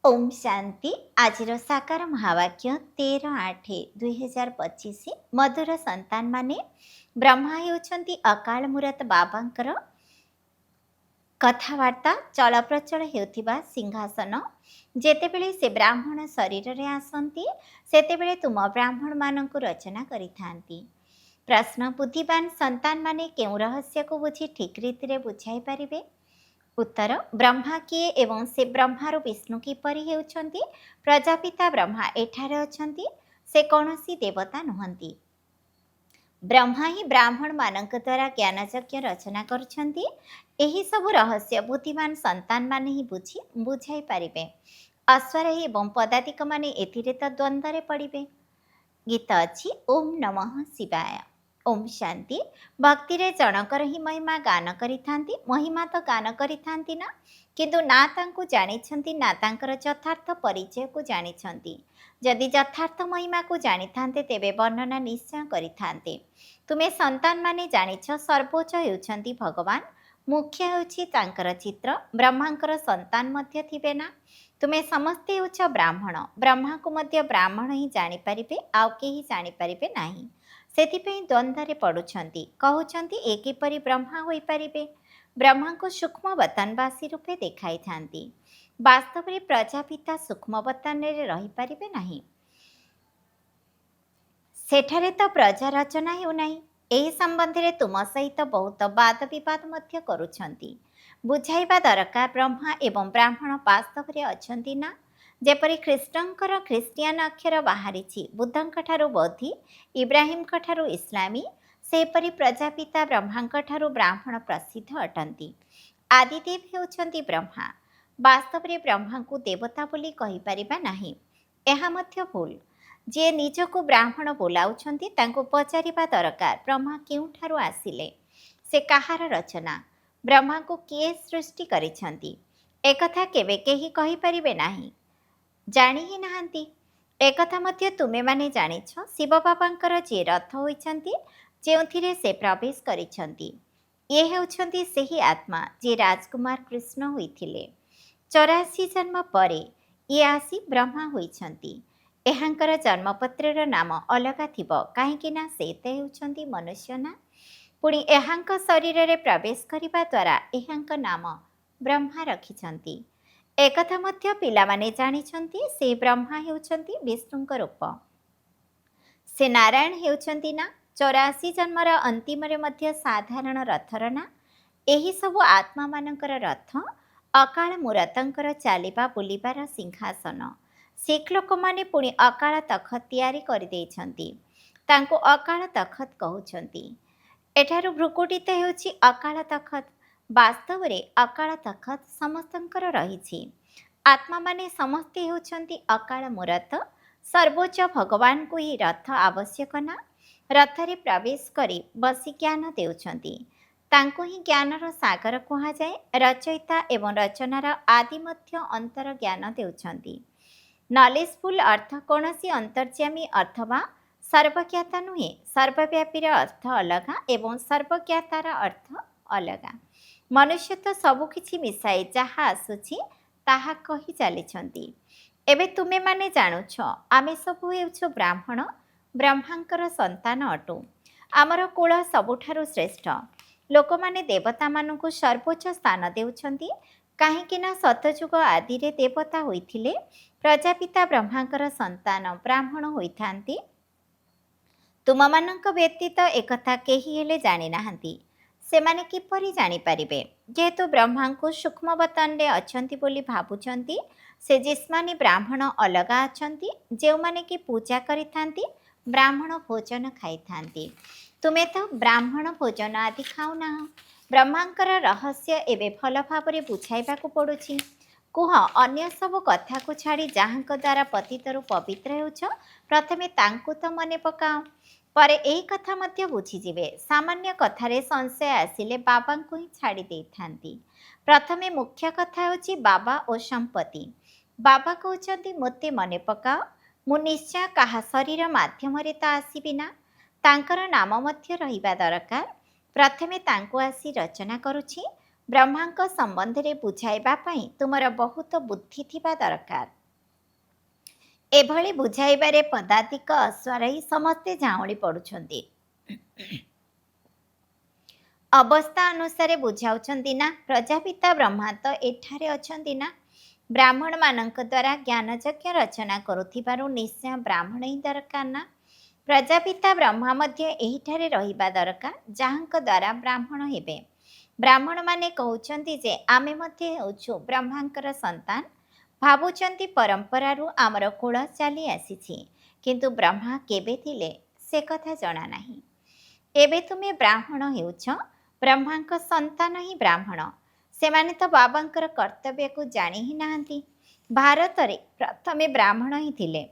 ओम शांति आजिर साकार महावाक्य 13/8/2025 मधुर संतान माने ब्रह्मा हेउछंती अकाल मूरत बाबांकर कथावार्ता चलप्रचल हेउथिबा सिंहासन जेतेबेले से ब्राह्मण शरीर रे आसंती सेतेबेले तुम ब्राह्मण मानंकु रचना करिथांती। प्रश्न बुद्धिमान संतान माने केउ रहस्य को बुझी ठीक रीति रे बुझाई पारिबे? उत्तर ब्रह्मा किए एवं से ब्रह्मारु विष्णु किपरि हेउछंती? प्रजापिता ब्रह्मा एठारे अछंती, से कौनसी देवता नुहंती। ब्रह्मा ही ब्राह्मण मानक द्वारा ज्ञानयज्ञ रचना करछंती। एही सब रहस्य बुद्धिमान संतान माने ही बुझाई पारिबे। अश्वरोही एवं पदातिक माने एथिरे तो द्वंद्वरे पड़िबे। गीत अछि ओम नमः शिवाय। ओम शांति भक्ति रे जनकर ही महिमा गान करिथांती। महिमा तो गान करिथांती ना, किंतु ना तांकु जानिछंती ना तांकर यथार्थ परिचय को जानिछंती। जदि यथार्थ महिमा को जानिथांते तेबे वर्णना निश्चय करिथांते। तुमे संतान माने जानिछ सर्वोच्च हेउछंती भगवान, मुख्य हेउछि तांकर चित्र। ब्रह्मांकर संतान मध्य थिबे ना? तुमे समस्ते हेउछ ब्राह्मण। ब्रह्मा को मध्य ब्राह्मण ही जानी पारिबे, आउ केही जानी पारिबे नाही। सेथिपई द्वंद्वरे पड़ुछंती। कहउछंती ए किपरि ब्रह्मा होई पारिबे? ब्रह्मा को सूक्ष्म बतनवासी रूपे देखाई थांती। वास्तव में प्रजापिता सूक्ष्म बतन रे रही पारिबे नाही। सेठारे तो प्रजा रचना हेउ नाही। एही संबंध रे तुम सहित बहुत वाद विवाद मध्य करुछंती। बुझाइबा दरकार ब्रह्मा एवं ब्राह्मण वास्तव रे अछंती ना? जेपरि ख्रीष्टंकर ख्रीष्टियान अक्षर बाहरिछि, बुद्धंक ठारू बौद्धि, इब्राहिमक ठारू इस्लामी, सेपरि प्रजापिता ब्रह्मांक ठारू ब्राह्मण प्रसिद्ध अटंती। आदिदेव हेउछंती ब्रह्मा। वास्तव रे ब्रह्मा को देवता बोली कहि परिबा नाही। एहा मध्य भूल। जे निजको ब्राह्मण बोलाउछंती तांको पचारिबा दरकार ब्रह्मा केउठारू आसिले, से कहार रचना, ब्रह्मा को किए सृष्टि करिछंती, एकथा केबे केही कहि परिबे नाही। जानी ही नाहांती। एकथा मध्य तुमे माने जानिछ शिव बाबांकर जे रथ होइछंती, जेउथिरे से प्रवेश करिछंती। ये हेउछंती सेही आत्मा जे राजकुमार कृष्ण होइथिले। 84 जन्म परे ये आसी ब्रह्मा होइछंती। एहांकर जन्मपत्रर नाम अलगा थिब, काहेकि ना से ते हेउछंती मनुष्य ना। पुणी एहांक शरीर रे प्रवेश करिबा द्वारा एहांक नाम ब्रह्मा रखिछंती। एकथा मध्य पिलामाने जानिछंती से ब्रह्मा हेउछंती विष्णुंक रूप। से नारायण हेउछंती ना। 84 जन्मर अंतिम रे मध्य साधारण रथर ना। एही सब आत्मा मानकर रथ, अकाल मूरतंकर चालिबा बुलिबार सिंहासन। सिख लोक माने पुणी अकाल तखत तैयारी करि देइछंती। तांको अकाल तखत कहउछंती। एठारु भ्रुकुटित हेउछि अकाल तखत। वास्तव रे अकाल तखत समस्तंकर रहिछि। आत्मा माने समस्ते हेउछंती अकाल मूरत। सर्वोच्च भगवान को ही रथ आवश्यक ना। रथरे प्रवेश करी बसी ज्ञान देउछंती। तांको ही ज्ञानर सागर कुहाଯାଏ। रचयिता एवं रचनार आदि मध्य अंतर ज्ञान देउछंती। नॉलेजफुल अर्थ कौनसी अंतर्यामी अथवा सर्वज्ञाता नुहे। सर्वव्यापीर अर्थ अलगा एवं सर्वज्ञातार अर्थ अलगा। मनुष्य तो सबुकिछि मिसाई जहा आसुछि ताहा कहि चालिछंती। एबे तुमे माने जानुछ आमे सबु हेउछु ब्राह्मण, ब्रह्मांकर संतान अटु। आमर कुल सबुठारु श्रेष्ठ। लोकमाने देवता मानकु सर्वोच्च स्थान देउछंती, काहेकि ना सतयुग आदि रे देवता होइथिले। प्रजापिता ब्रह्मांकर संतान ब्राह्मण होइथांती। तुमମାନଙ୍କ ବ୍ୟତୀତ एकथा केही हेले जानि नाहांती। सेमाने किपरि जानि पारिबे? जेहेतु ब्रह्मांको सूक्ष्म बतनरे अछंती बोली भाबुछंती, से जिस्मानी ब्राह्मण अलगा अछंती, जेउमाने कि पूजा करिथांती, ब्राह्मण भोजन खाइथांती। तुमे तो ब्राह्मण भोजन आदि खाउ ना। ब्रह्मांकर रहस्य एबे भल भाबरे बुझाइबाकु पडुछि। कुह अन्य सब कथा को छाड़ी जहांक द्वारा पतितरु पवित्र हेउछ, प्रथमे तांकु तो मने पकाओ, परे एही कथा मध्य बुझीजिबे। सामान्य कथारे संशय आसिले बाबांकु ही छाड़ी देइथांती। प्रथमे मुख्य कथा हेउछि बाबा ओ संपत्ति। बाबा कहउछंती मोते मने पकाओ, मु निश्चय काहा शरीर माध्यमरे तो आसीबि ना। तांकर नाम मध्य रहिबा दरकार। प्रथमे तांकु आसी रचना करुछि, ବ୍ରହ୍ମାଙ୍କ ସମ୍ବନ୍ଧରେ ବୁଝାଇବା ପାଇଁ ତୁମର ବହୁତ ବୁଦ୍ଧି ଥିବା ଦରକାର। ଏଭଳି ବୁଝାଇବାରେ ପଦାତିକ ଅଶ୍ୱାରୋହୀ ସମସ୍ତେ ଝାଉଁଳି ପଡ଼ୁଛନ୍ତି। ଅବସ୍ଥା ଅନୁସାରେ ବୁଝାଉଛନ୍ତି ନା? ପ୍ରଜାପିତା ବ୍ରହ୍ମା ତ ଏଠାରେ ଅଛନ୍ତି ନା? ବ୍ରାହ୍ମଣମାନଙ୍କ ଦ୍ୱାରା ଜ୍ଞାନଯଜ୍ଞ ରଚନା କରୁଥିବାରୁ ନିଶ୍ଚୟ ବ୍ରାହ୍ମଣ ହିଁ ଦରକାର ନା? ପ୍ରଜାପିତା ବ୍ରହ୍ମା ମଧ୍ୟ ଏହିଠାରେ ରହିବା ଦରକାର, ଯାହାଙ୍କ ଦ୍ୱାରା ବ୍ରାହ୍ମଣ ହେବେ। ବ୍ରାହ୍ମଣମାନେ କହୁଛନ୍ତି ଯେ ଆମେ ମଧ୍ୟ ହେଉଛୁ ବ୍ରହ୍ମାଙ୍କର ସନ୍ତାନ, ଭାବୁଛନ୍ତି ପରମ୍ପରାରୁ ଆମର କୁଳ ଚାଲି ଆସିଛି, କିନ୍ତୁ ବ୍ରହ୍ମା କେବେ ଥିଲେ ସେ କଥା ଜଣା ନାହିଁ। ଏବେ ତୁମେ ବ୍ରାହ୍ମଣ ହେଉଛ, ବ୍ରହ୍ମାଙ୍କ ସନ୍ତାନ ହିଁ ବ୍ରାହ୍ମଣ। ସେମାନେ ତ ବାବାଙ୍କର କର୍ତ୍ତବ୍ୟକୁ ଜାଣି ହିଁ ନାହାନ୍ତି। ଭାରତରେ ପ୍ରଥମେ ବ୍ରାହ୍ମଣ ହିଁ ଥିଲେ।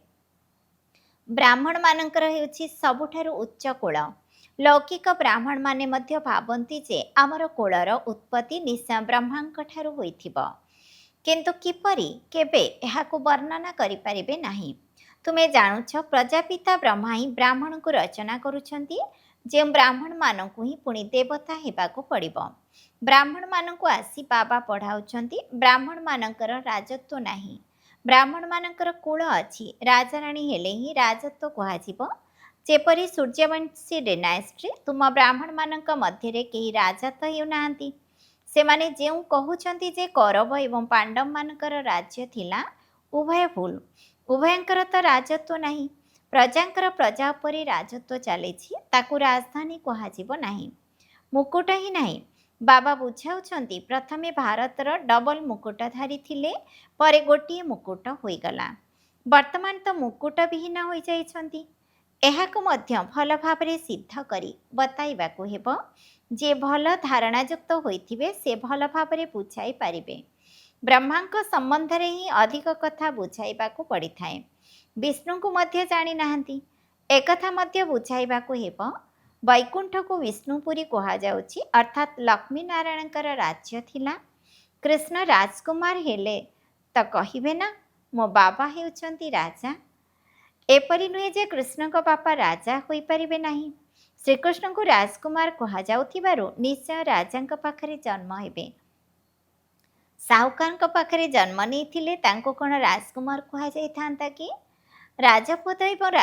ବ୍ରାହ୍ମଣମାନଙ୍କର ହେଉଛି ସବୁଠାରୁ ଉଚ୍ଚ କୁଳ। ଲୌକିକ ବ୍ରାହ୍ମଣମାନେ ମଧ୍ୟ ଭାବନ୍ତି ଯେ ଆମର କୁଳର ଉତ୍ପତ୍ତି ନିଶ୍ଚୟ ବ୍ରହ୍ମାଙ୍କ ଠାରୁ ହୋଇଥିବ, କିନ୍ତୁ କିପରି, କେବେ ଏହାକୁ ବର୍ଣ୍ଣନା କରିପାରିବେ ନାହିଁ। ତୁମେ ଜାଣୁଛ ପ୍ରଜାପିତା ବ୍ରହ୍ମା ହିଁ ବ୍ରାହ୍ମଣଙ୍କୁ ରଚନା କରୁଛନ୍ତି, ଯେଉଁ ବ୍ରାହ୍ମଣମାନଙ୍କୁ ହିଁ ପୁଣି ଦେବତା ହେବାକୁ ପଡ଼ିବ। ବ୍ରାହ୍ମଣମାନଙ୍କୁ ଆସି ବାବା ପଢ଼ାଉଛନ୍ତି। ବ୍ରାହ୍ମଣମାନଙ୍କର ରାଜତ୍ୱ ନାହିଁ। ବ୍ରାହ୍ମଣମାନଙ୍କର କୁଳ ଅଛି, ରାଜାରାଣୀ ହେଲେ ହିଁ ରାଜତ୍ୱ କୁହାଯିବ। ଯେପରି ସୂର୍ଯ୍ୟବଂଶୀ ଡିନାଷ୍ଟ୍ରି, ତୁମ ବ୍ରାହ୍ମଣମାନଙ୍କ ମଧ୍ୟରେ କେହି ରାଜା ତ ହେଉନାହାନ୍ତି। ସେମାନେ ଯେଉଁ କହୁଛନ୍ତି ଯେ କୌରବ ଏବଂ ପାଣ୍ଡବମାନଙ୍କର ରାଜ୍ୟ ଥିଲା, ଉଭୟ ଭୁଲ। ଉଭୟଙ୍କର ତ ରାଜତ୍ୱ ନାହିଁ। ପ୍ରଜାଙ୍କର ପ୍ରଜା ଉପରେ ରାଜତ୍ୱ ଚାଲିଛି, ତାକୁ ରାଜଧାନୀ କୁହାଯିବ ନାହିଁ। ମୁକୁଟ ହିଁ ନାହିଁ। ବାବା ବୁଝାଉଛନ୍ତି ପ୍ରଥମେ ଭାରତର ଡବଲ ମୁକୁଟଧାରୀ ଥିଲେ, ପରେ ଗୋଟିଏ ମୁକୁଟ ହୋଇଗଲା। ବର୍ତ୍ତମାନ ତ ମୁକୁଟ ବିହୀନ ହୋଇଯାଇଛନ୍ତି। ଏହାକୁ ମଧ୍ୟ ଭଲ ଭାବରେ ସିଦ୍ଧ କରି ବତାଇବାକୁ ହେବ। ଯିଏ ଭଲ ଧାରଣାଯୁକ୍ତ ହୋଇଥିବେ ସେ ଭଲ ଭାବରେ ବୁଝାଇ ପାରିବେ। ବ୍ରହ୍ମାଙ୍କ ସମ୍ବନ୍ଧରେ ହିଁ ଅଧିକ କଥା ବୁଝାଇବାକୁ ପଡ଼ିଥାଏ। ବିଷ୍ଣୁଙ୍କୁ ମଧ୍ୟ ଜାଣିନାହାନ୍ତି, ଏକଥା ମଧ୍ୟ ବୁଝାଇବାକୁ ହେବ। ବୈକୁଣ୍ଠକୁ ବିଷ୍ଣୁପୁରୀ କୁହାଯାଉଛି, ଅର୍ଥାତ୍ ଲକ୍ଷ୍ମୀ ନାରାୟଣଙ୍କର ରାଜ୍ୟ ଥିଲା। କୃଷ୍ଣ ରାଜକୁମାର ହେଲେ ତ କହିବେ ନା, ମୋ ବାବା ହେଉଛନ୍ତି ରାଜା। ଏପରି ନୁହେଁ ଯେ କୃଷ୍ଣଙ୍କ ବାପା ରାଜା ହୋଇପାରିବେ ନାହିଁ। ଶ୍ରୀକୃଷ୍ଣଙ୍କୁ ରାଜକୁମାର କୁହାଯାଉଥିବାରୁ ନିଶ୍ଚୟ ରାଜାଙ୍କ ପାଖରେ ଜନ୍ମ ହେବେ। ସାହୁକାରଙ୍କ ପାଖରେ ଜନ୍ମ ନେଇଥିଲେ ତାଙ୍କୁ କ'ଣ ରାଜକୁମାର କୁହାଯାଇଥାନ୍ତା କି? ରାଜପଦ ଏବଂ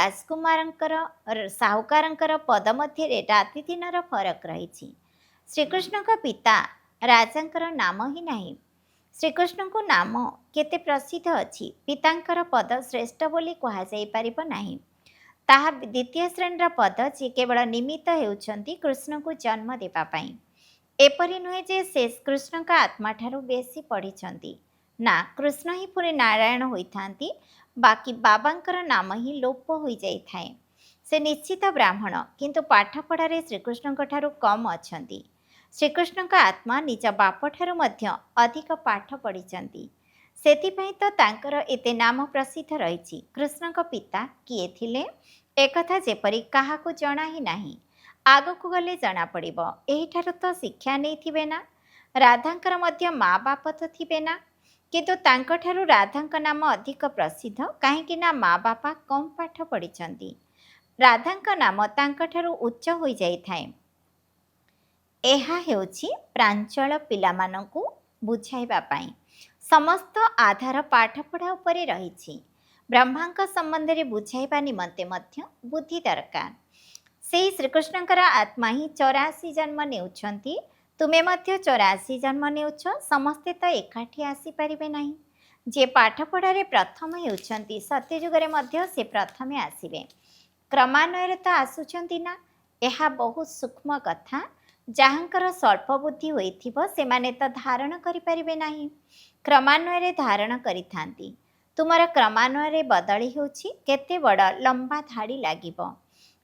ସାହୁକାରଙ୍କର ପଦ ମଧ୍ୟରେ ରାତି ଦିନର ଫରକ ରହିଛି। ଶ୍ରୀକୃଷ୍ଣଙ୍କ ପିତା ରାଜାଙ୍କର ନାମ ହିଁ ନାହିଁ। ଶ୍ରୀକୃଷ୍ଣଙ୍କୁ ନାମ କେତେ ପ୍ରସିଦ୍ଧ ଅଛି, ପିତାଙ୍କର ପଦ ଶ୍ରେଷ୍ଠ ବୋଲି କୁହାଯାଇପାରିବ ନାହିଁ। ତାହା ଦ୍ୱିତୀୟ ଶ୍ରେଣୀର ପଦ, ଯିଏ କେବଳ ନିମିତ୍ତ ହେଉଛନ୍ତି କୃଷ୍ଣଙ୍କୁ ଜନ୍ମ ଦେବା ପାଇଁ। ଏପରି ନୁହେଁ ଯେ ସେ କୃଷ୍ଣଙ୍କ ଆତ୍ମାଠାରୁ ବେଶୀ ପଢ଼ିଛନ୍ତି। ନା, କୃଷ୍ଣ ହିଁ ପୁଣି ନାରାୟଣ ହୋଇଥାନ୍ତି, ବାକି ବାବାଙ୍କର ନାମ ହିଁ ଲୋପ ହୋଇଯାଇଥାଏ। ସେ ନିଶ୍ଚିତ ବ୍ରାହ୍ମଣ, କିନ୍ତୁ ପାଠପଢ଼ାରେ ଶ୍ରୀକୃଷ୍ଣଙ୍କ ଠାରୁ କମ୍ ଅଛନ୍ତି। ଶ୍ରୀକୃଷ୍ଣଙ୍କ ଆତ୍ମା ନିଜ ବାପଠାରୁ ମଧ୍ୟ ଅଧିକ ପାଠ ପଢ଼ିଛନ୍ତି। ସେଥିପାଇଁ ତ ତାଙ୍କର ଏତେ ନାମ ପ୍ରସିଦ୍ଧ ରହିଛି। କୃଷ୍ଣଙ୍କ ପିତା କିଏ ଥିଲେ ଏକଥା ଯେପରି କାହାକୁ ଜଣା ହିଁ ନାହିଁ। ଆଗକୁ ଗଲେ ଜଣାପଡ଼ିବ। ଏହିଠାରୁ ତ ଶିକ୍ଷା ନେଇଥିବେ ନା? ରାଧାଙ୍କର ମଧ୍ୟ ମା ବାପ ତ ଥିବେ ନା? କିନ୍ତୁ ତାଙ୍କଠାରୁ ରାଧାଙ୍କ ନାମ ଅଧିକ ପ୍ରସିଦ୍ଧ, କାହିଁକି ନା ମା ବାପା କମ୍ ପାଠ ପଢ଼ିଛନ୍ତି। ରାଧାଙ୍କ ନାମ ତାଙ୍କଠାରୁ ଉଚ୍ଚ ହୋଇଯାଇଥାଏ। ଏହା ହେଉଛି ପ୍ରାଞ୍ଚଳ ପିଲାମାନଙ୍କୁ ବୁଝାଇବା ପାଇଁ। ସମସ୍ତ ଆଧାର ପାଠପଢ଼ା ଉପରେ ରହିଛି। ବ୍ରହ୍ମାଙ୍କ ସମ୍ବନ୍ଧରେ ବୁଝାଇବା ନିମନ୍ତେ ମଧ୍ୟ ବୁଦ୍ଧି ଦରକାର। ସେହି ଶ୍ରୀକୃଷ୍ଣଙ୍କର ଆତ୍ମା ହିଁ 84 ଜନ୍ମ ନେଉଛନ୍ତି। ତୁମେ ମଧ୍ୟ 84 ଜନ୍ମ ନେଉଛ। ସମସ୍ତେ ତ ଏକାଠି ଆସିପାରିବେ ନାହିଁ। ଯିଏ ପାଠପଢ଼ାରେ ପ୍ରଥମ ହେଉଛନ୍ତି, ସତ୍ୟଯୁଗରେ ମଧ୍ୟ ସେ ପ୍ରଥମେ ଆସିବେ। କ୍ରମାନ୍ୱୟରେ ତ ଆସୁଛନ୍ତି ନା? ଏହା ବହୁତ ସୂକ୍ଷ୍ମ କଥା। ଯାହାଙ୍କର ସ୍ୱଳ୍ପ ବୁଦ୍ଧି ହୋଇଥିବ ସେମାନେ ତ ଧାରଣ କରିପାରିବେ ନାହିଁ। କ୍ରମାନ୍ୱୟରେ ଧାରଣ କରିଥାନ୍ତି। ତୁମର କ୍ରମାନ୍ୱୟରେ ବଦଳି ହେଉଛି କେତେ ବଡ଼ ଲମ୍ବା ଧାଡ଼ି ଲାଗିବ।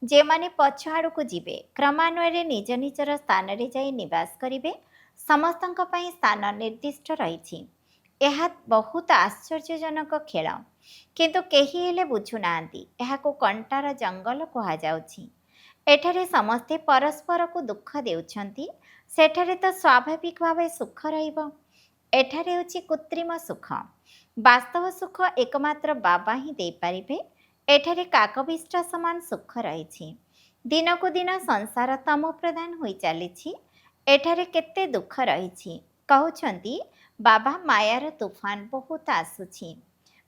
ଯେଉଁମାନେ ପଛ ଆଡ଼କୁ ଯିବେ କ୍ରମାନ୍ୱୟରେ ନିଜ ନିଜର ସ୍ଥାନରେ ଯାଇ ନିବାସ କରିବେ। ସମସ୍ତଙ୍କ ପାଇଁ ସ୍ଥାନ ନିର୍ଦ୍ଦିଷ୍ଟ ରହିଛି। ଏହା ବହୁତ ଆଶ୍ଚର୍ଯ୍ୟଜନକ ଖେଳ, କିନ୍ତୁ କେହି ହେଲେ ବୁଝୁନାହାନ୍ତି। ଏହାକୁ କଣ୍ଟାର ଜଙ୍ଗଲ କୁହାଯାଉଛି। ଏଠାରେ ସମସ୍ତେ ପରସ୍ପରକୁ ଦୁଃଖ ଦେଉଛନ୍ତି। ସେଠାରେ ତ ସ୍ୱାଭାବିକ ଭାବେ ସୁଖ ରହିବ। ଏଠାରେ ହେଉଛି କୃତ୍ରିମ ସୁଖ। ବାସ୍ତବ ସୁଖ ଏକମାତ୍ର ବାବା ହିଁ ଦେଇପାରିବେ। ଏଠାରେ କାକବିଷ୍ଠ ସମାନ ସୁଖ ରହିଛି। ଦିନକୁ ଦିନ ସଂସାର ତମ ପ୍ରଧାନ ହୋଇ ଚାଲିଛି। ଏଠାରେ କେତେ ଦୁଃଖ ରହିଛି। କହୁଛନ୍ତି ବାବା ମାୟାର ତୁଫାନ ବହୁତ ଆସୁଛି,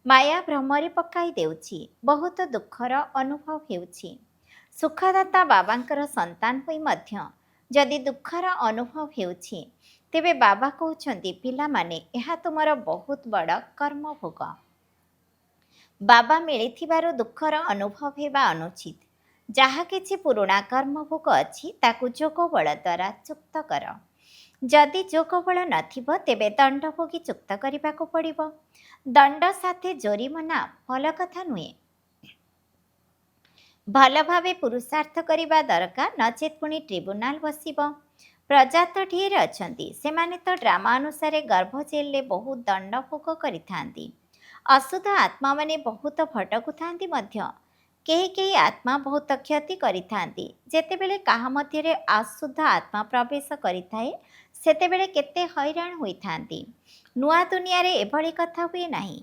ମାୟା ଭ୍ରମରେ ପକାଇ ଦେଉଛି, ବହୁତ ଦୁଃଖର ଅନୁଭବ ହେଉଛି। ସୁଖଦାତା ବାବାଙ୍କର ସନ୍ତାନ ହୋଇ ମଧ୍ୟ ଯଦି ଦୁଃଖର ଅନୁଭବ ହେଉଛି, ତେବେ ବାବା କହୁଛନ୍ତି ପିଲାମାନେ ଏହା ତୁମର ବହୁତ ବଡ଼ କର୍ମଭୋଗ। ବାବା ମିଳିଥିବାରୁ ଦୁଃଖର ଅନୁଭବ ହେବା ଅନୁଚିତ। ଯାହା କିଛି ପୁରୁଣା କର୍ମଭୋଗ ଅଛି ତାକୁ ଯୋଗ ବଳ ଦ୍ୱାରା ଚୁକ୍ତ କର। ଯଦି ଯୋଗ ବଳ ନଥିବ ତେବେ ଦଣ୍ଡ ଭୋଗୀ ଚୁକ୍ତ କରିବାକୁ ପଡ଼ିବ। ଦଣ୍ଡ ସାଥେ ଜୋରିମନା ଭଲ କଥା ନୁହେଁ। ଭଲ ଭାବେ ପୁରୁଷାର୍ଥ କରିବା ଦରକାର, ନଚେତ୍ ପୁଣି ଟ୍ରିବ୍ୟୁନାଲ ବସିବ। ପ୍ରଜା ତ ଢେର ଅଛନ୍ତି, ସେମାନେ ତ ଡ୍ରାମା ଅନୁସାରେ ଗର୍ଭ ଜେଲରେ ବହୁତ ଦଣ୍ଡ ଭୋଗ କରିଥାନ୍ତି। ଅଶୁଦ୍ଧ ଆତ୍ମାମାନେ ବହୁତ ଭଟକୁଥାନ୍ତି ମଧ୍ୟ। କେହି କେହି ଆତ୍ମା ବହୁତ କ୍ଷତି କରିଥାନ୍ତି। ଯେତେବେଳେ କାହା ମଧ୍ୟରେ ଅଶୁଦ୍ଧ ଆତ୍ମା ପ୍ରବେଶ କରିଥାଏ ସେତେବେଳେ କେତେ ହଇରାଣ ହୋଇଥାନ୍ତି। ନୂଆ ଦୁନିଆରେ ଏଭଳି କଥା ହୁଏ ନାହିଁ।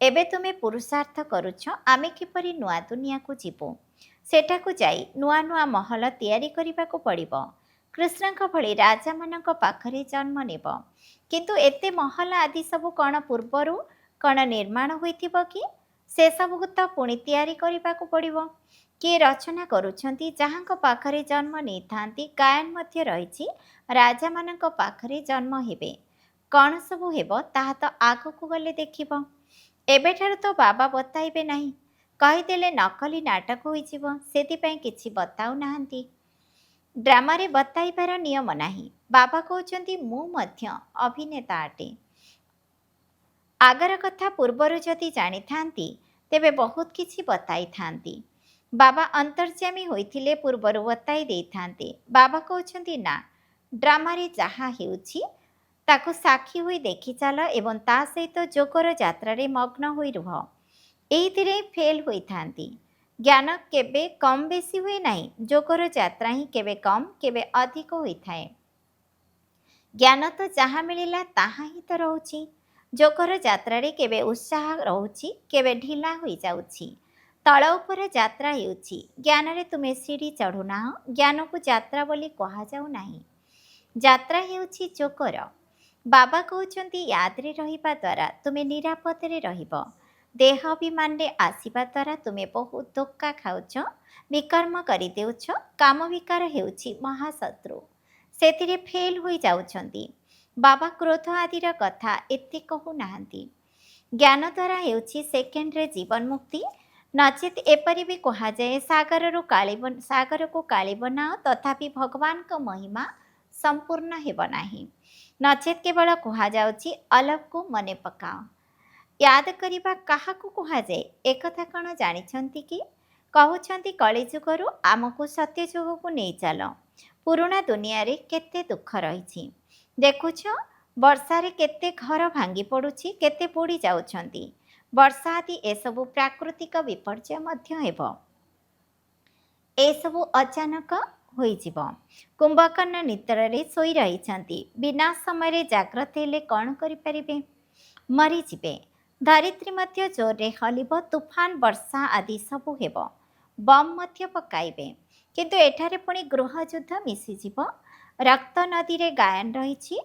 ଏବେ ତୁମେ ପୁରୁଷାର୍ଥ କରୁଛ ଆମେ କିପରି ନୂଆ ଦୁନିଆକୁ ଯିବୁ। ସେଠାକୁ ଯାଇ ନୂଆ ନୂଆ ମହଲ ତିଆରି କରିବାକୁ ପଡ଼ିବ। କୃଷ୍ଣଙ୍କ ଭଳି ରାଜାମାନଙ୍କ ପାଖରେ ଜନ୍ମ ନେବ। କିନ୍ତୁ ଏତେ ମହଲ ଆଦି ସବୁ କ'ଣ ପୂର୍ବରୁ କ'ଣ ନିର୍ମାଣ ହୋଇଥିବ କି? ସେସବୁକୁ ତ ପୁଣି ତିଆରି କରିବାକୁ ପଡ଼ିବ। କିଏ ରଚନା କରୁଛନ୍ତି, ଯାହାଙ୍କ ପାଖରେ ଜନ୍ମ ନେଇଥାନ୍ତି। ଗାୟନ ମଧ୍ୟ ରହିଛି, ରାଜାମାନଙ୍କ ପାଖରେ ଜନ୍ମ ହେବେ। କ'ଣ ସବୁ ହେବ ତାହା ତ ଆଗକୁ ଗଲେ ଦେଖିବ। ଏବେଠାରୁ ତ ବାବା ବତାଇବେ ନାହିଁ। କହିଦେଲେ ନକଲି ନାଟକ ହୋଇଯିବ, ସେଥିପାଇଁ କିଛି ବତାଉ ନାହାନ୍ତି। ଡ୍ରାମାରେ ବତାଇବାର ନିୟମ ନାହିଁ। ବାବା କହୁଛନ୍ତି ମୁଁ ମଧ୍ୟ ଅଭିନେତା ଅଟେ। ଆଗର କଥା ପୂର୍ବରୁ ଯଦି ଜାଣିଥାନ୍ତି ତେବେ ବହୁତ କିଛି ବତାଇଥାନ୍ତି। ବାବା ଅନ୍ତର୍ଯ୍ୟାମୀ ହୋଇଥିଲେ ପୂର୍ବରୁ ବତାଇ ଦେଇଥାନ୍ତେ। ବାବା କହୁଛନ୍ତି ନା, ଡ୍ରାମାରେ ଯାହା ହେଉଛି ତାକୁ ସାକ୍ଷୀ ହୋଇ ଦେଖିଚାଲ ଏବଂ ତା ସହିତ ଯୋଗର ଯାତ୍ରାରେ ମଗ୍ନ ହୋଇ ରୁହ। ଏଇଥିରେ ଫେଲ୍ ହୋଇଥାନ୍ତି। ଜ୍ଞାନ କେବେ କମ୍ ବେଶୀ ହୁଏ ନାହିଁ। ଯୋଗର ଯାତ୍ରା ହିଁ କେବେ କମ୍ କେବେ ଅଧିକ ହୋଇଥାଏ। ଜ୍ଞାନ ତ ଯାହା ମିଳିଲା ତାହା ହିଁ ତ ରହୁଛି। ଯୋଗର ଯାତ୍ରାରେ କେବେ ଉତ୍ସାହ ରହୁଛି, କେବେ ଢିଲା ହୋଇଯାଉଛି। ତଳ ଉପର ଯାତ୍ରା ହେଉଛି। ଜ୍ଞାନରେ ତୁମେ ସିଡ଼ି ଚଢ଼ୁନାହଁ, ଜ୍ଞାନକୁ ଯାତ୍ରା ବୋଲି କୁହାଯାଉ ନାହିଁ। ଯାତ୍ରା ହେଉଛି ଯୋଗର। ବାବା କହୁଛନ୍ତି ୟାଦରେ ରହିବା ଦ୍ୱାରା ତୁମେ ନିରାପଦରେ ରହିବ। ଦେହ ଅଭିମାନରେ ଆସିବା ଦ୍ୱାରା ତୁମେ ବହୁତ ଧୋକା ଖାଉଛ, ବିକର୍ମ କରିଦେଉଛ। କାମ ବିକାର ହେଉଛି ମହାଶତ୍ରୁ, ସେଥିରେ ଫେଲ୍ ହୋଇଯାଉଛନ୍ତି। ବାବା କ୍ରୋଧ ଆଦିର କଥା ଏତେ କହୁନାହାନ୍ତି। ଜ୍ଞାନ ଦ୍ୱାରା ହେଉଛି ସେକେଣ୍ଡରେ ଜୀବନ ମୁକ୍ତି। ନଚେତ୍ ଏପରି ବି କୁହାଯାଏ ସାଗରକୁ କାଳି ବନାଅ ତଥାପି ଭଗବାନଙ୍କ ମହିମା ସମ୍ପୂର୍ଣ୍ଣ ହେବ ନାହିଁ। ନଚେତ୍ କେବଳ କୁହାଯାଉଛି ଅଲଭକୁ ମନେ ପକାଅ। ୟାଦ କରିବା କାହାକୁ କୁହାଯାଏ ଏକଥା କ'ଣ ଜାଣିଛନ୍ତି କି? କହୁଛନ୍ତି କଳିଯୁଗରୁ ଆମକୁ ସତ୍ୟଯୁଗକୁ ନେଇ ଚାଲ। ପୁରୁଣା ଦୁନିଆରେ କେତେ ଦୁଃଖ ରହିଛି ଦେଖୁଛ। ବର୍ଷାରେ କେତେ ଘର ଭାଙ୍ଗି ପଡ଼ୁଛି, କେତେ ପୋଡ଼ି ଯାଉଛନ୍ତି। ବର୍ଷା ଆଦି ଏସବୁ ପ୍ରାକୃତିକ ବିପର୍ଯ୍ୟୟ ମଧ୍ୟ ହେବ। ଏସବୁ ଅଚାନକ ହୋଇଯିବ। କୁମ୍ଭକର୍ଣ୍ଣ ନିଦ୍ରାରେ ଶୋଇ ରହିଛନ୍ତି। ବିନା ସମୟରେ ଜାଗ୍ରତ ହେଲେ କ'ଣ କରିପାରିବେ? ମରିଯିବେ। ଧରିତ୍ରୀ ମଧ୍ୟ ଜୋରରେ ହଲିବ, ତୁଫାନ ବର୍ଷା ଆଦି ସବୁ ହେବ। ବମ୍ ମଧ୍ୟ ପକାଇବେ। କିନ୍ତୁ ଏଠାରେ ପୁଣି ଗୃହଯୁଦ୍ଧ ମିଶିଯିବ। ରକ୍ତ ନଦୀରେ ଗାୟନ ରହିଛି।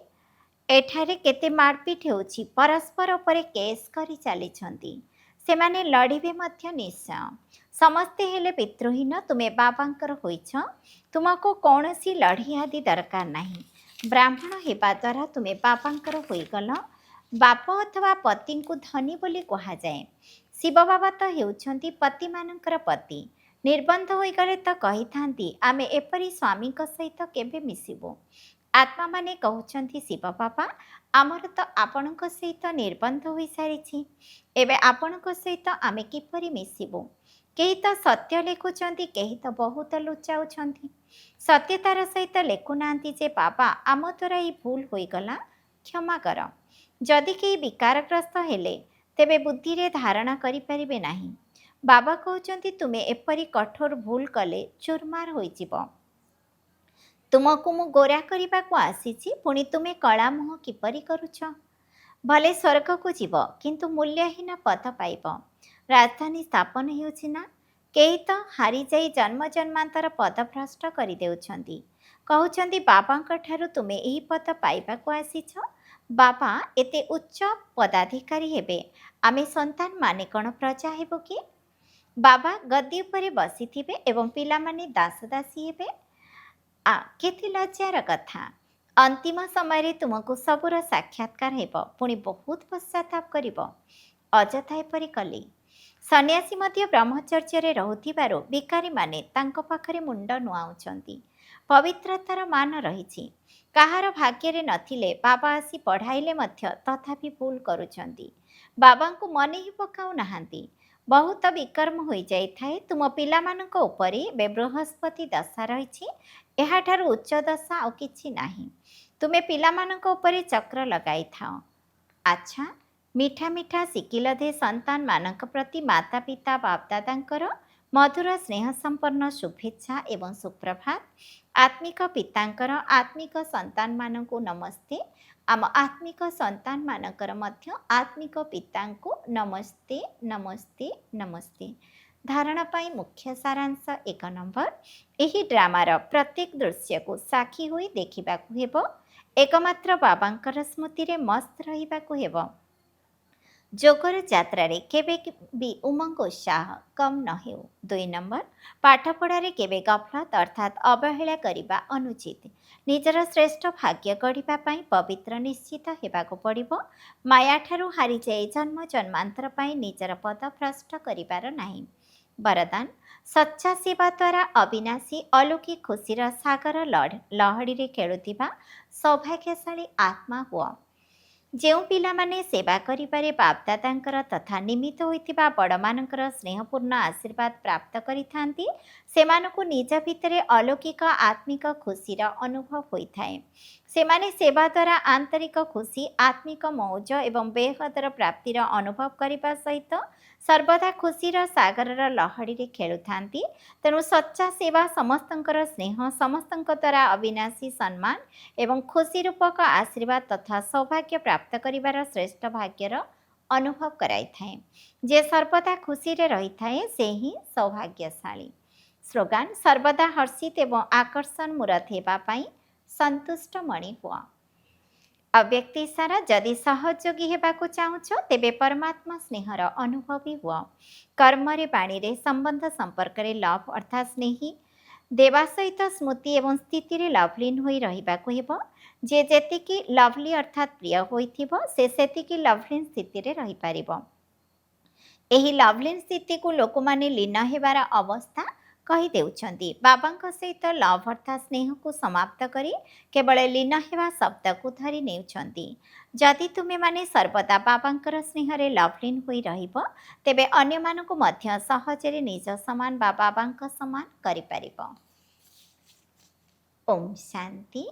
ଏଠାରେ କେତେ ମାରପିଟ୍ ହେଉଛି, ପରସ୍ପର ଉପରେ କେସ୍ କରି ଚାଲିଛନ୍ତି। ସେମାନେ ଲଢ଼ିବେ ମଧ୍ୟ ନିଶ୍ଚୟ। ସମସ୍ତେ ହେଲେ ପିତୃହୀନ। ତୁମେ ବାବାଙ୍କର ହୋଇଛ, ତୁମକୁ କୌଣସି ଲଢ଼େଇ ଆଦି ଦରକାର ନାହିଁ। ବ୍ରାହ୍ମଣ ହେବା ଦ୍ୱାରା ତୁମେ ବାବାଙ୍କର ହୋଇଗଲ। ବାପ ଅଥବା ପତିଙ୍କୁ ଧନୀ ବୋଲି କୁହାଯାଏ। ଶିବ ବାବା ତ ହେଉଛନ୍ତି ପତିମାନଙ୍କର ପତି। ନିର୍ବନ୍ଧ ହୋଇଗଲେ ତ କହିଥାନ୍ତି ଆମେ ଏପରି ସ୍ୱାମୀଙ୍କ ସହିତ କେବେ ମିଶିବୁ। ଆତ୍ମାମାନେ କହୁଛନ୍ତି ଶିବ ବାବା ଆମର ତ ଆପଣଙ୍କ ସହିତ ନିର୍ବନ୍ଧ ହୋଇସାରିଛି, ଏବେ ଆପଣଙ୍କ ସହିତ ଆମେ କିପରି ମିଶିବୁ। କେହି ତ ସତ୍ୟ ଲେଖୁଛନ୍ତି, କେହି ତ ବହୁତ ଲୁଚାଉଛନ୍ତି। ସତ୍ୟତାର ସହିତ ଲେଖୁନାହାନ୍ତି ଯେ ବାବା ଆମ ଦ୍ୱାରା ଏହି ଭୁଲ ହୋଇଗଲା, କ୍ଷମା କର। ଯଦି କେହି ବିକାରଗ୍ରସ୍ତ ହେଲେ ତେବେ ବୁଦ୍ଧିରେ ଧାରଣା କରିପାରିବେ ନାହିଁ। ବାବା କହୁଛନ୍ତି ତୁମେ ଏପରି କଠୋର ଭୁଲ କଲେ ଚୁରମାର ହୋଇଯିବ। ତୁମକୁ ମୁଁ ଗୋରା କରିବାକୁ ଆସିଛି, ପୁଣି ତୁମେ କଳା ମୁହଁ କିପରି କରୁଛ? ଭଲେ ସ୍ୱର୍ଗକୁ ଯିବ କିନ୍ତୁ ମୂଲ୍ୟହୀନ ପଦ ପାଇବ। ରାଜଧାନୀ ସ୍ଥାପନ ହେଉଛି ନା? କେହି ତ ହାରିଯାଇ ଜନ୍ମ ଜନ୍ମାନ୍ତର ପଦଭ୍ରଷ୍ଟ କରିଦେଉଛନ୍ତି। କହୁଛନ୍ତି ବାବାଙ୍କ ଠାରୁ ତୁମେ ଏହି ପଦ ପାଇବାକୁ ଆସିଛ। ବାବା ଏତେ ଉଚ୍ଚ ପଦାଧିକାରୀ ହେବେ, ଆମେ ସନ୍ତାନମାନେ କ'ଣ ପ୍ରଜା ହେବୁ କି? ବାବା ଗଦି ଉପରେ ବସିଥିବେ ଏବଂ ପିଲାମାନେ ଦାସଦାସୀ ହେବେ। କେତେ ଲଜ୍ଜାର କଥା! ଅନ୍ତିମ ସମୟରେ ତୁମକୁ ସବୁର ସାକ୍ଷାତକାର ହେବ, ପୁଣି ବହୁତ ପଶ୍ଚାତାପ କରିବ। ଅଯଥା ଏପରି କଲି। ସନ୍ନ୍ୟାସୀ ମଧ୍ୟ ବ୍ରହ୍ମଚର୍ଯ୍ୟରେ ରହୁଥିବାରୁ ଭିକାରୀମାନେ ତାଙ୍କ ପାଖରେ ମୁଣ୍ଡ ନୁଆଉଛନ୍ତି। ପବିତ୍ରତାର ମାନ ରହିଛି। କାହାର ଭାଗ୍ୟରେ ନଥିଲେ ବାବା ଆସି ପଢ଼ାଇଲେ ମଧ୍ୟ ତଥାପି ଭୁଲ କରୁଛନ୍ତି। ବାବାଙ୍କୁ ମନେ ହିଁ ପକାଉ ନାହାନ୍ତି। ବହୁତ ବିକର୍ମ ହୋଇଯାଇଥାଏ। ତୁମ ପିଲାମାନଙ୍କ ଉପରେ ଏବେ ବୃହସ୍ପତି ଦଶା ରହିଛି। ଏହାଠାରୁ ଉଚ୍ଚ ଦଶା ଆଉ କିଛି ନାହିଁ। ତୁମେ ପିଲାମାନଙ୍କ ଉପରେ ଚକ୍ର ଲଗାଇଥାଅ। ଆଚ୍ଛା, ମିଠା ମିଠା ଶିକିଲଧେ ସନ୍ତାନମାନଙ୍କ ପ୍ରତି ମାତା ପିତା ବାପଦାଦାଙ୍କର ମଧୁର ସ୍ନେହ ସମ୍ପନ୍ନ ଶୁଭେଚ୍ଛା ଏବଂ ସୁପ୍ରଭାତ। ଆତ୍ମିକ ପିତାଙ୍କର ଆତ୍ମିକ ସନ୍ତାନମାନଙ୍କୁ ନମସ୍ତେ। ଆମ ଆତ୍ମିକ ସନ୍ତାନମାନଙ୍କର ମଧ୍ୟ ଆତ୍ମିକ ପିତାଙ୍କୁ ନମସ୍ତେ ନମସ୍ତେ ନମସ୍ତେ। ଧାରଣ ପାଇଁ ମୁଖ୍ୟ ସାରାଂଶ 1 ନମ୍ବର। ଏହି ଡ୍ରାମାର ପ୍ରତ୍ୟେକ ଦୃଶ୍ୟକୁ ସାକ୍ଷୀ ହୋଇ ଦେଖିବାକୁ ହେବ। ଏକମାତ୍ର ବାବାଙ୍କର ସ୍ମୃତିରେ ମସ୍ତ ରହିବାକୁ ହେବ। ଯୋଗର ଯାତ୍ରାରେ କେବେ ବି ଉମଙ୍ଗ ଉତ୍ସାହ କମ୍ ନ ହେଉ। 2 ନମ୍ବର। ପାଠପଢ଼ାରେ କେବେ ଗଫଲତ ଅର୍ଥାତ୍ ଅବହେଳା କରିବା ଅନୁଚିତ। ନିଜର ଶ୍ରେଷ୍ଠ ଭାଗ୍ୟ ଗଢ଼ିବା ପାଇଁ ପବିତ୍ର ନିଶ୍ଚିତ ହେବାକୁ ପଡ଼ିବ। ମାୟାଠାରୁ ହାରିଯାଇ ଜନ୍ମ ଜନ୍ମାନ୍ତର ପାଇଁ ନିଜର ପଦ ଭ୍ରଷ୍ଟ କରିବାର ନାହିଁ। ବରଦାନ। ସଚ୍ଚା ସେବା ଦ୍ୱାରା ଅବିନାଶୀ ଅଲୌକିକ ଖୁସିର ସାଗର ଲହଡ଼ିରେ ଖେଳୁଥିବା ସୌଭାଗ୍ୟଶାଳୀ ଆତ୍ମା ହୁଅ। ଯେଉଁ ପିଲାମାନେ ସେବା କରିବାରେ ବାପଦାଦାଙ୍କର ତଥା ନିମିତ୍ତ ହୋଇଥିବା ବଡ଼ମାନଙ୍କର ସ୍ନେହପୂର୍ଣ୍ଣ ଆଶୀର୍ବାଦ ପ୍ରାପ୍ତ କରିଥାନ୍ତି, ସେମାନଙ୍କୁ ନିଜ ଭିତରେ ଅଲୌକିକ ଆତ୍ମିକ ଖୁସିର ଅନୁଭବ ହୋଇଥାଏ। ସେମାନେ ସେବା ଦ୍ୱାରା ଆନ୍ତରିକ ଖୁସି, ଆତ୍ମିକ ମୌଜ ଏବଂ ବେହଦର ପ୍ରାପ୍ତିର ଅନୁଭବ କରିବା ସହିତ ସର୍ବଦା ଖୁସିର ସାଗରର ଲହଡ଼ିରେ ଖେଳୁଥାନ୍ତି। ତେଣୁ ସଚ୍ଚା ସେବା ସମସ୍ତଙ୍କର ସ୍ନେହ, ସମସ୍ତଙ୍କ ଦ୍ୱାରା ଅବିନାଶୀ ସମ୍ମାନ ଏବଂ ଖୁସି ରୂପକ ଆଶୀର୍ବାଦ ତଥା ସୌଭାଗ୍ୟ ପ୍ରାପ୍ତ କରିବାର ଶ୍ରେଷ୍ଠ ଭାଗ୍ୟର ଅନୁଭବ କରାଇଥାଏ। ଯେ ସର୍ବଦା ଖୁସିରେ ରହିଥାଏ ସେ ହିଁ ସୌଭାଗ୍ୟଶାଳୀ। ସ୍ଲୋଗାନ। ସର୍ବଦା ହର୍ଷିତ ଏବଂ ଆକର୍ଷଣ ମୂରତ ହେବା ପାଇଁ ସନ୍ତୁଷ୍ଟ ମଣି ହୁଅ। ଅବ୍ୟକ୍ତ ଇଶାରା। ଯଦି ସହଯୋଗୀ ହେବାକୁ ଚାହୁଁଛ ତେବେ ପରମାତ୍ମା ସ୍ନେହର ଅନୁଭବୀ ହୁଅ। କର୍ମରେ, ବାଣୀରେ, ସମ୍ବନ୍ଧ ସମ୍ପର୍କରେ ଲଭ୍ ଅର୍ଥାତ୍ ସ୍ନେହୀ ଦେବା ସହିତ ସ୍ମୃତି ଏବଂ ସ୍ଥିତିରେ ଲଭ୍ଲିନ୍ ହୋଇ ରହିବାକୁ ହେବ। ଯେ ଯେତିକି ଲଭ୍ଲି ଅର୍ଥାତ୍ ପ୍ରିୟ ହୋଇଥିବ ସେ ସେତିକି ଲଭ୍ଲିନ୍ ସ୍ଥିତିରେ ରହିପାରିବ। ଏହି ଲଭ୍ଲିନ୍ ସ୍ଥିତିକୁ ଲୋକମାନେ ଲୀନ ହେବାର ଅବସ୍ଥା କହିଦେଉଛନ୍ତି। ବାବାଙ୍କ ସହିତ ଲଭ୍ ଅର୍ଥାତ୍ ସ୍ନେହକୁ ସମାପ୍ତ କରି କେବଳ ଲୀନ ହେବା ଶବ୍ଦକୁ ଧରି ନେଉଛନ୍ତି। ଯଦି ତୁମେମାନେ ସର୍ବଦା ବାବାଙ୍କର ସ୍ନେହରେ ଲଭ୍ଲିନ୍ ହୋଇ ରହିବ ତେବେ ଅନ୍ୟମାନଙ୍କୁ ମଧ୍ୟ ସହଜରେ ନିଜ ସମାନ ବା ବାବାଙ୍କ ସମାନ କରିପାରିବ। ଓମ୍ ଶାନ୍ତି।